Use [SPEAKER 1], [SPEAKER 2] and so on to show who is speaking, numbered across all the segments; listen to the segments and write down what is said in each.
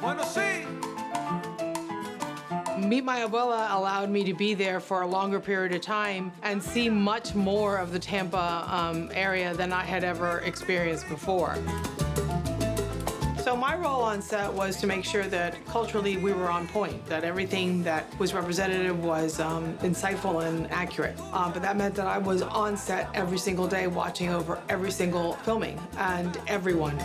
[SPEAKER 1] Bueno, sí.
[SPEAKER 2] Meet My Abuela allowed me to be there for a longer period of time and see much more of the Tampa area than I had ever experienced before. So my role on set was to make sure that culturally we were on point, that everything that was representative was insightful and accurate. But that meant that I was on set every single day watching over every single filming and everyone.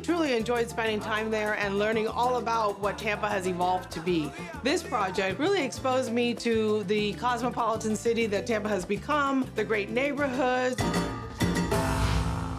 [SPEAKER 2] Truly enjoyed spending time there and learning all about what Tampa has evolved to be. This project really exposed me to the cosmopolitan city that Tampa has become, the great neighborhoods.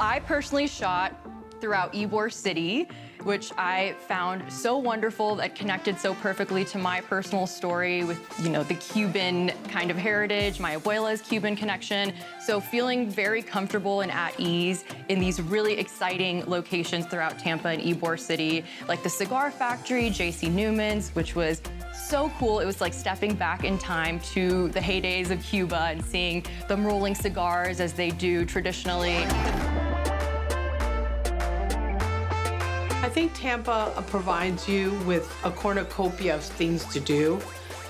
[SPEAKER 3] I personally shot throughout Ybor City, which I found so wonderful, that connected so perfectly to my personal story with, the Cuban kind of heritage, my abuela's Cuban connection. So feeling very comfortable and at ease in these really exciting locations throughout Tampa and Ybor City, like the cigar factory, J.C. Newman's, which was so cool. It was like stepping back in time to the heydays of Cuba and seeing them rolling cigars as they do traditionally.
[SPEAKER 2] I think Tampa provides you with a cornucopia of things to do,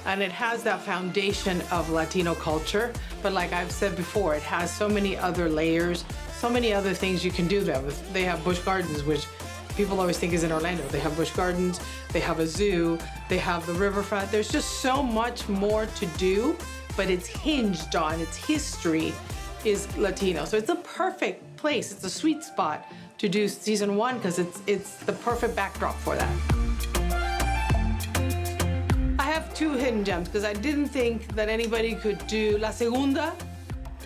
[SPEAKER 2] and it has that foundation of Latino culture, but like I've said before, it has so many other layers, so many other things you can do there. They have Busch Gardens, which people always think is in Orlando. They have Busch Gardens, they have a zoo, they have the riverfront. There's just so much more to do, but it's hinged on, its history is Latino. So it's a perfect place, it's a sweet spot to do season one because it's the perfect backdrop for that. I have two hidden gems because I didn't think that anybody could do La Segunda.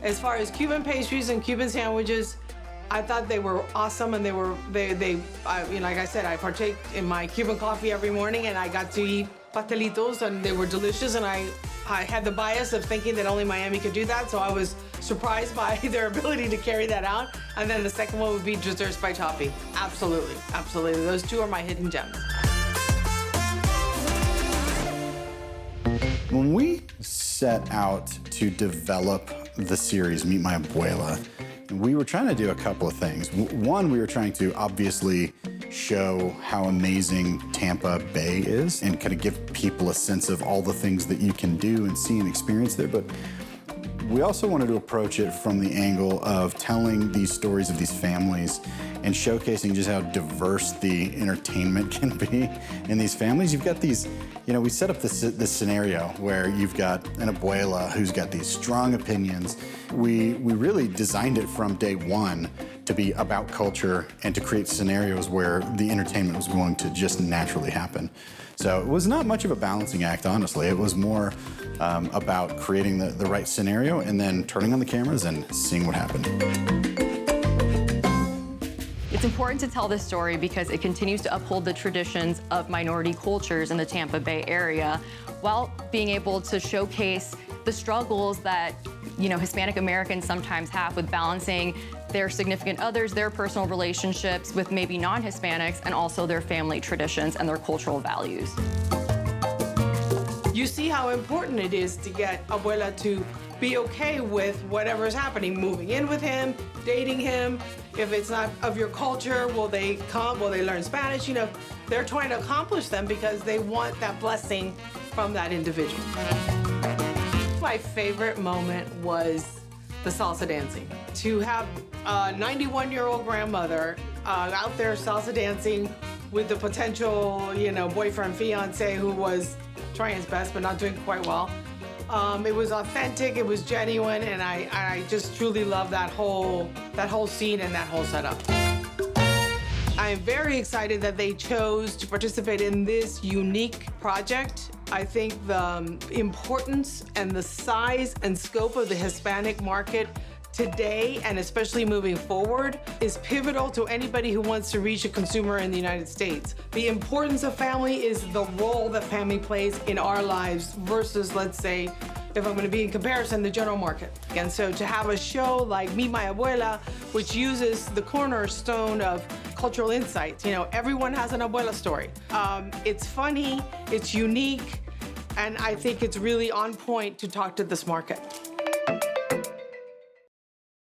[SPEAKER 2] As far as Cuban pastries and Cuban sandwiches, I thought they were awesome, and like I said, I partake in my Cuban coffee every morning, and I got to eat pastelitos, and they were delicious, and I had the bias of thinking that only Miami could do that, so I was surprised by their ability to carry that out. And then the second one would be desserts by Toppy. Absolutely, absolutely. Those two are my hidden gems.
[SPEAKER 4] When we set out to develop the series Meet My Abuela, we were trying to do a couple of things. One, we were trying to obviously show how amazing Tampa Bay is and kind of give people a sense of all the things that you can do and see and experience there. But we also wanted to approach it from the angle of telling these stories of these families and showcasing just how diverse the entertainment can be in these families. You've got these, we set up this scenario where you've got an abuela who's got these strong opinions. We really designed it from day one to be about culture and to create scenarios where the entertainment was going to just naturally happen. So it was not much of a balancing act, honestly. It was more about creating the right scenario and then turning on the cameras and seeing what happened.
[SPEAKER 3] It's important to tell this story because it continues to uphold the traditions of minority cultures in the Tampa Bay area while being able to showcase the struggles that, Hispanic Americans sometimes have with balancing their significant others, their personal relationships with maybe non-Hispanics, and also their family traditions and their cultural values.
[SPEAKER 2] You see how important it is to get Abuela to be okay with whatever's happening, moving in with him, dating him. If it's not of your culture, will they come? Will they learn Spanish? They're trying to accomplish them because they want that blessing from that individual. My favorite moment was the salsa dancing. To have a 91-year-old grandmother out there salsa dancing with the potential, boyfriend, fiance who was trying his best but not doing quite well. It was authentic, it was genuine, and I just truly love that whole scene and that whole setup. I am very excited that they chose to participate in this unique project. I think the importance and the size and scope of the Hispanic market today, and especially moving forward, is pivotal to anybody who wants to reach a consumer in the United States. The importance of family is the role that family plays in our lives versus, let's say, if I'm gonna be in comparison, the general market. And so to have a show like Meet My Abuela, which uses the cornerstone of cultural insights, everyone has an abuela story. It's funny, it's unique, and I think it's really on point to talk to this market.